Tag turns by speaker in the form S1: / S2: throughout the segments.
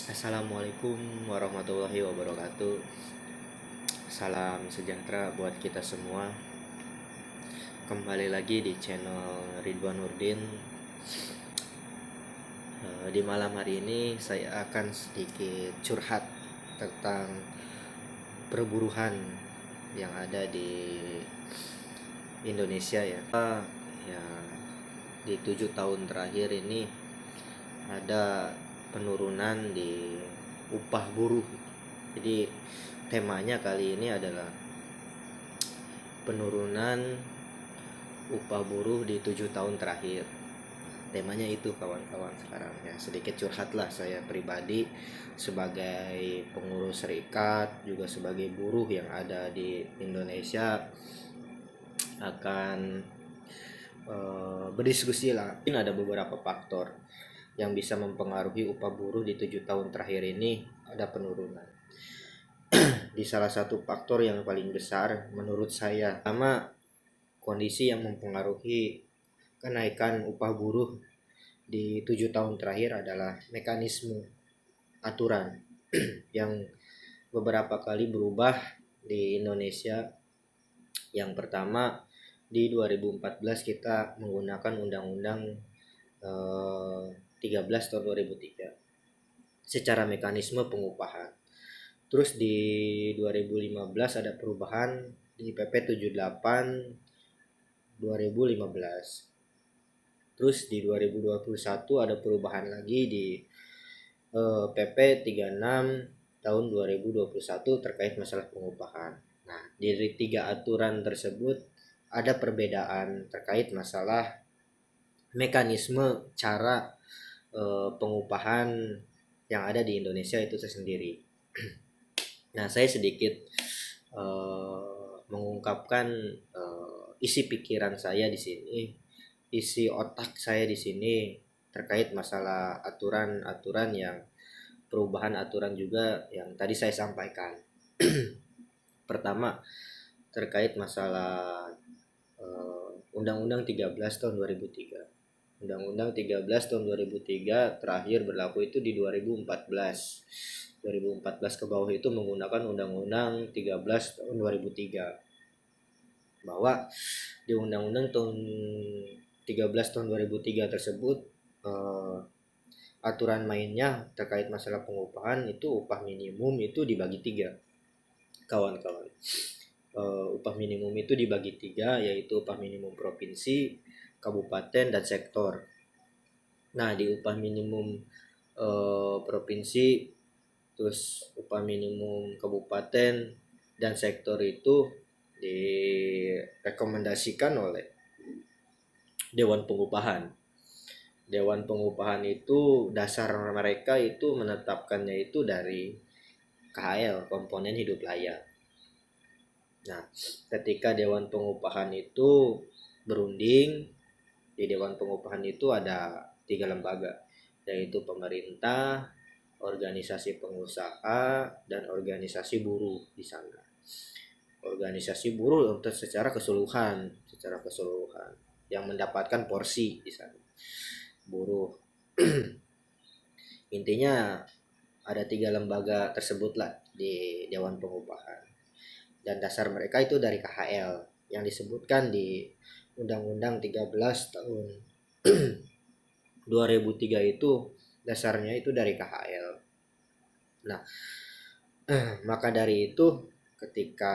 S1: Assalamualaikum warahmatullahi wabarakatuh. Salam sejahtera buat kita semua. Kembali lagi di channel Ridwan Nurdin. Di malam hari ini saya akan sedikit curhat tentang perburuhan yang ada di Indonesia ya. Ya, di 7 tahun terakhir ini ada penurunan di upah buruh. Jadi temanya kali ini adalah penurunan upah buruh di 7 tahun terakhir. Temanya itu kawan-kawan sekarang ya. Sedikit curhat lah saya pribadi sebagai pengurus serikat, juga sebagai buruh yang ada di Indonesia, akan berdiskusi lah. Ini ada beberapa faktor yang bisa mempengaruhi upah buruh di 7 tahun terakhir ini ada penurunan. Di salah satu faktor yang paling besar menurut saya, pertama, kondisi yang mempengaruhi kenaikan upah buruh di 7 tahun terakhir adalah mekanisme aturan yang beberapa kali berubah di Indonesia. Yang pertama, di 2014 kita menggunakan Undang-Undang 13 tahun 2003 secara mekanisme pengupahan. Terus di 2015 ada perubahan di PP 78 2015. Terus di 2021 ada perubahan lagi di PP 36 tahun 2021 terkait masalah pengupahan. Nah, dari 3 aturan tersebut ada perbedaan terkait masalah mekanisme cara pengupahan yang ada di Indonesia itu sendiri. Nah, saya sedikit mengungkapkan isi pikiran saya di sini, isi otak saya di sini terkait masalah aturan-aturan yang perubahan aturan juga yang tadi saya sampaikan. Pertama, terkait masalah Undang-Undang 13 tahun 2003. Undang-Undang 13 tahun 2003 terakhir berlaku itu di 2014. 2014 ke bawah itu menggunakan Undang-Undang 13 tahun 2003. Bahwa di Undang-Undang tahun 13 tahun 2003 tersebut aturan mainnya terkait masalah pengupahan itu upah minimum itu dibagi 3, kawan-kawan. Upah minimum itu dibagi 3, yaitu upah minimum provinsi, kabupaten, dan sektor. Nah, di upah minimum provinsi, terus upah minimum kabupaten dan sektor itu direkomendasikan oleh Dewan Pengupahan. Dewan Pengupahan itu dasar mereka itu menetapkannya itu dari KHL, komponen hidup layak. Nah, ketika Dewan Pengupahan itu berunding, di Dewan Pengupahan itu ada 3 lembaga, yaitu pemerintah, organisasi pengusaha, dan organisasi buruh di sana. Organisasi buruh untuk secara keseluruhan yang mendapatkan porsi di sana. Buruh. Intinya ada 3 lembaga tersebut lah di Dewan Pengupahan. Dan dasar mereka itu dari KHL yang disebutkan di Undang-Undang 13 tahun 2003 itu dasarnya itu dari KHL. Nah, maka dari itu ketika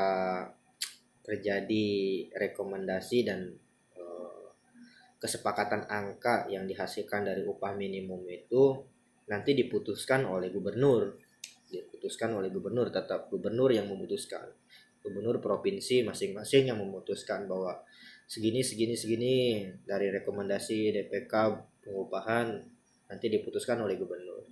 S1: terjadi rekomendasi dan kesepakatan angka yang dihasilkan dari upah minimum itu nanti diputuskan oleh gubernur. Tetap gubernur yang memutuskan. Gubernur provinsi masing-masing yang memutuskan bahwa segini dari rekomendasi DPK pengupahan nanti diputuskan oleh gubernur.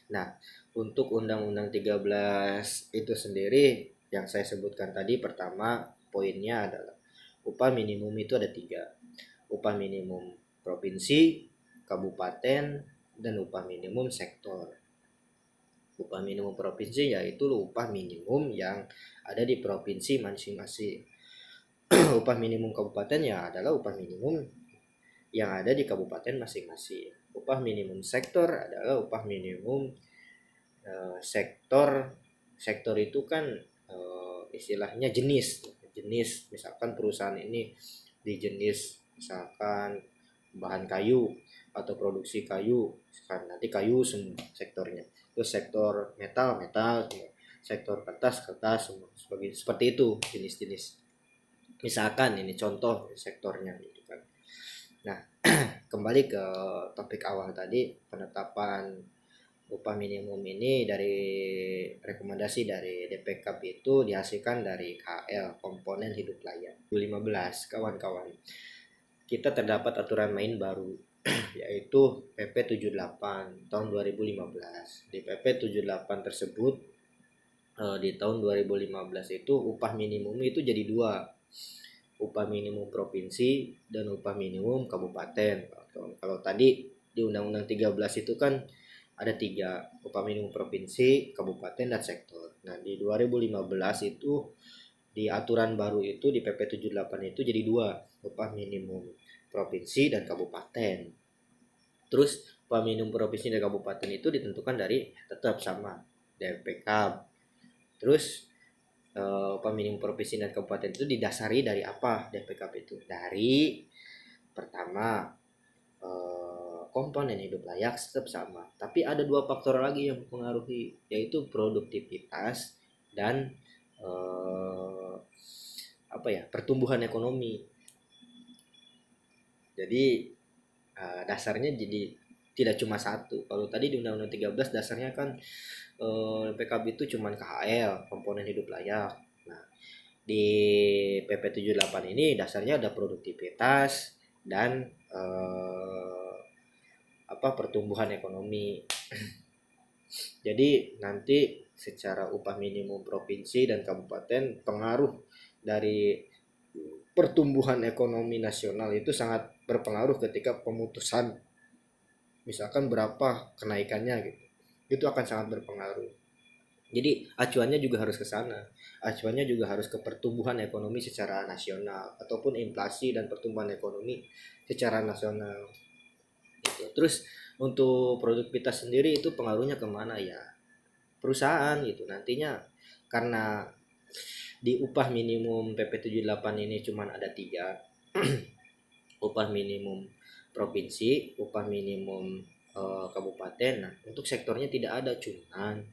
S1: Nah, untuk Undang-Undang 13 itu sendiri yang saya sebutkan tadi, pertama poinnya adalah upah minimum itu ada 3. Upah minimum provinsi, kabupaten, dan upah minimum sektor. Upah minimum provinsi yaitu upah minimum yang ada di provinsi masing-masing. Upah minimum kabupaten ya adalah upah minimum yang ada di kabupaten masing-masing. Upah minimum sektor adalah upah minimum sektor itu kan istilahnya jenis misalkan perusahaan ini di jenis misalkan bahan kayu atau produksi kayu, kan nanti kayu semua sektornya, terus sektor metal sektor kertas semua seperti itu jenis-jenis, misalkan ini contoh sektornya gitu kan. Nah, kembali ke topik awal tadi, penetapan upah minimum ini dari rekomendasi dari DPKP itu dihasilkan dari KL, komponen hidup layak 2015. Kawan-kawan, kita terdapat aturan main baru yaitu PP 78 tahun 2015. Di PP 78 tersebut di tahun 2015 itu upah minimum itu jadi dua, upah minimum provinsi dan upah minimum kabupaten. Kalau tadi di Undang-Undang 13 itu kan ada tiga, upah minimum provinsi, kabupaten, dan sektor. Nah, di 2015 itu di aturan baru itu di PP 78 itu jadi dua, upah minimum provinsi dan kabupaten. Terus upah minimum provinsi dan kabupaten itu ditentukan dari tetap sama DPK. Terus upah minimum provinsi dan kabupaten itu didasari dari apa DPKP itu? Dari pertama komponen hidup layak tetap sama, tapi ada dua faktor lagi yang mempengaruhi, yaitu produktivitas dan pertumbuhan ekonomi. Jadi dasarnya jadi tidak cuma satu. Kalau tadi di Undang-Undang 13 dasarnya kan PKB itu cuma KHL, komponen hidup layak. Nah, di PP 78 ini dasarnya ada produktivitas dan pertumbuhan ekonomi. Jadi nanti secara upah minimum provinsi dan kabupaten, pengaruh dari pertumbuhan ekonomi nasional itu sangat berpengaruh ketika pemutusan, misalkan berapa kenaikannya gitu, itu akan sangat berpengaruh. Jadi acuannya juga harus ke sana, acuannya juga harus ke pertumbuhan ekonomi secara nasional ataupun inflasi dan pertumbuhan ekonomi secara nasional gitu. Terus untuk produktivitas sendiri itu pengaruhnya kemana ya, perusahaan gitu nantinya, karena di upah minimum PP 78 ini cuma ada tiga, upah minimum provinsi, upah minimum kabupaten. Nah, untuk sektornya tidak ada, cuman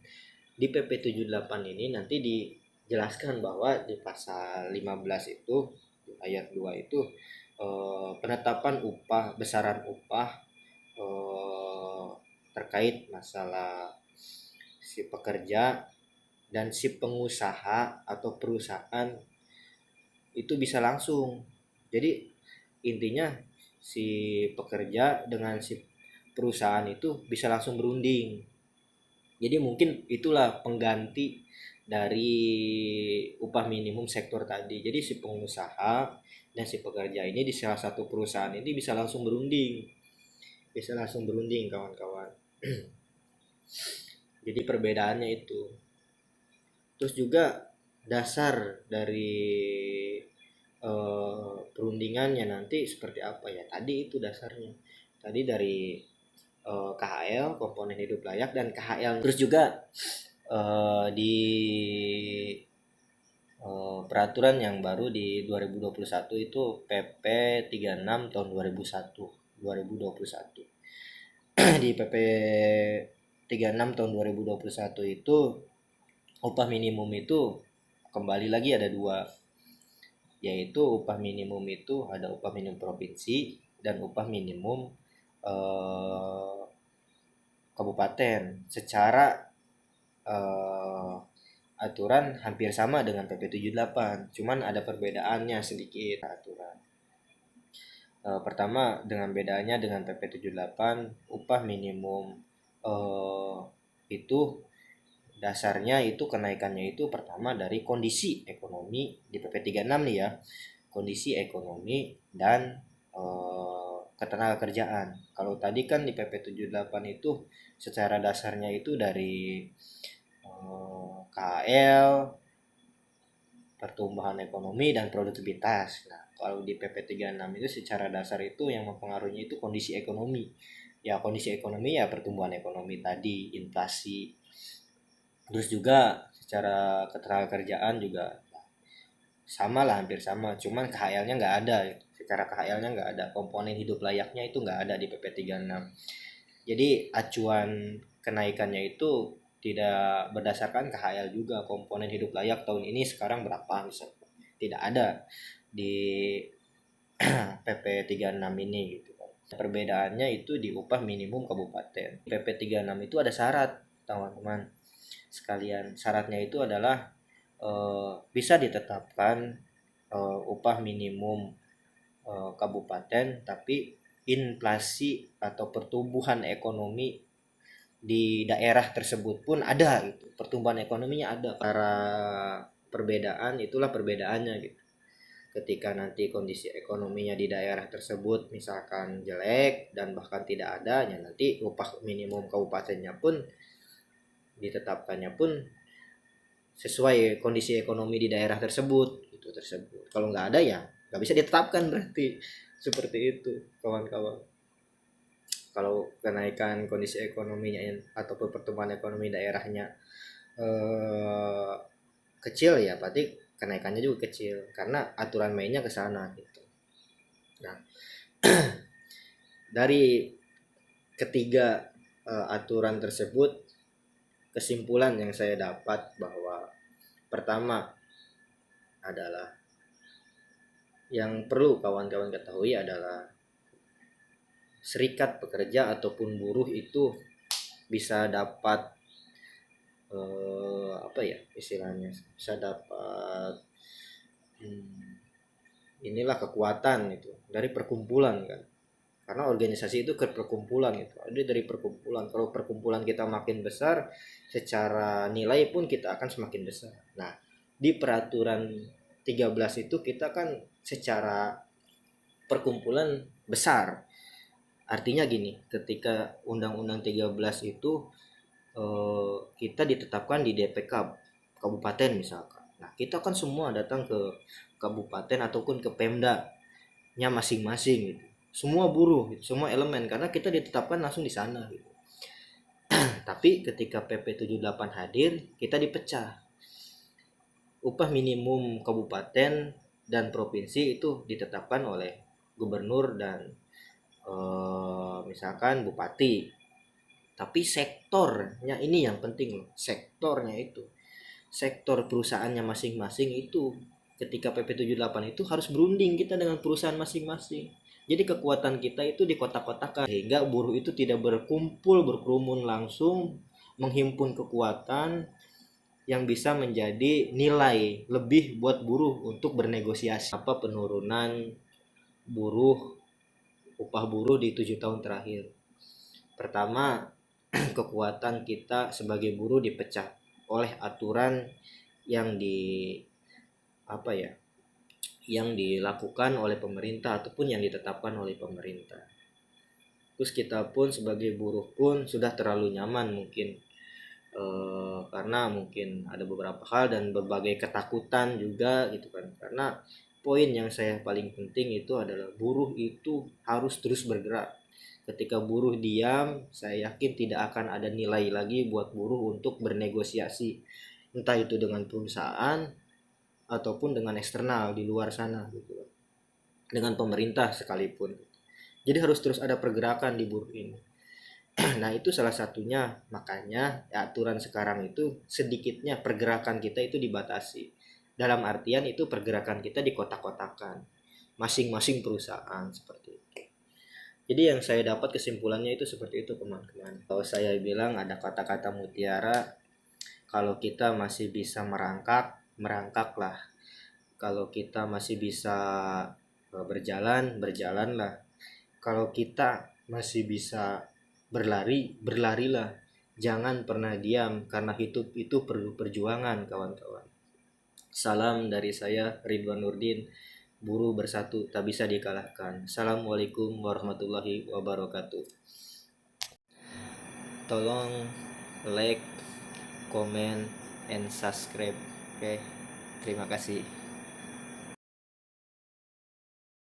S1: di PP 78 ini nanti dijelaskan bahwa di pasal 15 itu ayat 2 itu penetapan upah, besaran upah terkait masalah si pekerja dan si pengusaha atau perusahaan itu bisa langsung. Jadi intinya si pekerja dengan si perusahaan itu bisa langsung berunding. Jadi mungkin itulah pengganti dari upah minimum sektor tadi. Jadi si pengusaha dan si pekerja ini di salah satu perusahaan ini bisa langsung berunding. Bisa langsung berunding, kawan-kawan. Jadi perbedaannya itu. Terus juga dasar dari perundingannya nanti seperti apa ya? Tadi itu dasarnya. Tadi dari KHL, komponen hidup layak, dan KHL. Terus juga di peraturan yang baru di 2021 itu PP 36 tahun 2021. Di PP 36 tahun 2021 itu upah minimum itu kembali lagi ada dua, yaitu upah minimum itu ada upah minimum provinsi dan upah minimum kabupaten. Secara aturan hampir sama dengan PP 78, cuman ada perbedaannya sedikit aturan. Pertama, dengan bedanya dengan PP 78, upah minimum itu dasarnya itu kenaikannya itu pertama dari kondisi ekonomi di PP 36 nih ya, kondisi ekonomi dan ketenagakerjaan. Kalau tadi kan di PP 78 itu secara dasarnya itu dari KL, pertumbuhan ekonomi dan produktivitas. Nah, kalau di PP 36 itu secara dasar itu yang mempengaruhi itu kondisi ekonomi. Ya kondisi ekonomi ya pertumbuhan ekonomi tadi, inflasi. Terus juga secara ketenagakerjaan juga sama lah, hampir sama, cuman KHL-nya nggak ada gitu. Secara KHL-nya nggak ada, komponen hidup layaknya itu nggak ada di PP 36. Jadi acuan kenaikannya itu tidak berdasarkan KHL juga, komponen hidup layak tahun ini sekarang berapa misalnya, tidak ada di PP 36 ini gitu kan. Perbedaannya itu di upah minimum kabupaten. PP 36 itu ada syarat, teman-teman sekalian. Syaratnya itu adalah bisa ditetapkan upah minimum kabupaten, tapi inflasi atau pertumbuhan ekonomi di daerah tersebut pun ada gitu. Pertumbuhan ekonominya ada. Para perbedaan itulah perbedaannya gitu. Ketika nanti kondisi ekonominya di daerah tersebut misalkan jelek dan bahkan tidak ada, ya nanti upah minimum kabupatennya pun ditetapkannya pun sesuai kondisi ekonomi di daerah tersebut itu tersebut. Kalau nggak ada ya nggak bisa ditetapkan, berarti seperti itu kawan-kawan. Kalau kenaikan kondisi ekonominya ataupun pertumbuhan ekonomi daerahnya eh, kecil, ya berarti kenaikannya juga kecil karena aturan mainnya ke sana gitu. Nah, dari ketiga aturan tersebut, kesimpulan yang saya dapat bahwa pertama adalah yang perlu kawan-kawan ketahui adalah serikat pekerja ataupun buruh itu bisa dapat apa ya istilahnya, bisa dapat inilah kekuatan itu dari perkumpulan kan, karena organisasi itu ke perkumpulan itu ada dari perkumpulan. Kalau perkumpulan kita makin besar, secara nilai pun kita akan semakin besar. Nah, di peraturan 13 itu kita kan secara perkumpulan besar. Artinya gini, ketika Undang-Undang 13 itu kita ditetapkan di DPK kabupaten misalkan. Nah, kita kan semua datang ke kabupaten ataupun ke Pemda-nya masing-masing gitu. Semua buruh, gitu, semua elemen, karena kita ditetapkan langsung di sana gitu. Tapi ketika PP 78 hadir, kita dipecah. Upah minimum kabupaten dan provinsi itu ditetapkan oleh gubernur dan misalkan bupati. Tapi sektornya ini yang penting loh, sektornya itu. Sektor perusahaannya masing-masing itu ketika PP 78 itu harus berunding kita dengan perusahaan masing-masing. Jadi kekuatan kita itu di kotak-kotakan sehingga buruh itu tidak berkumpul berkerumun langsung menghimpun kekuatan yang bisa menjadi nilai lebih buat buruh untuk bernegosiasi apa penurunan buruh upah buruh di 7 tahun terakhir. Pertama, kekuatan kita sebagai buruh dipecah oleh aturan yang apa ya yang dilakukan oleh pemerintah ataupun yang ditetapkan oleh pemerintah. Terus kita pun sebagai buruh pun sudah terlalu nyaman mungkin karena mungkin ada beberapa hal dan berbagai ketakutan juga gitu kan. Karena poin yang saya paling penting itu adalah buruh itu harus terus bergerak. Ketika buruh diam, saya yakin tidak akan ada nilai lagi buat buruh untuk bernegosiasi, entah itu dengan perusahaan ataupun dengan eksternal di luar sana gitu, dengan pemerintah sekalipun. Jadi harus terus ada pergerakan di buruh ini. Nah itu salah satunya, makanya ya, aturan sekarang itu sedikitnya pergerakan kita itu dibatasi. Dalam artian itu pergerakan kita di kotak-kotakan masing-masing perusahaan seperti itu. Jadi yang saya dapat kesimpulannya itu seperti itu teman-teman. Kalau saya bilang ada kata-kata mutiara, kalau kita masih bisa merangkak, merangkaklah. Kalau kita masih bisa berjalan, berjalanlah. Kalau kita masih bisa berlari, berlarilah. Jangan pernah diam karena hidup itu perlu perjuangan kawan-kawan. Salam dari saya Ridwan Nurdin. Buruh bersatu tak bisa dikalahkan. Assalamualaikum warahmatullahi wabarakatuh. Tolong like, comment, and subscribe. Oke, terima kasih.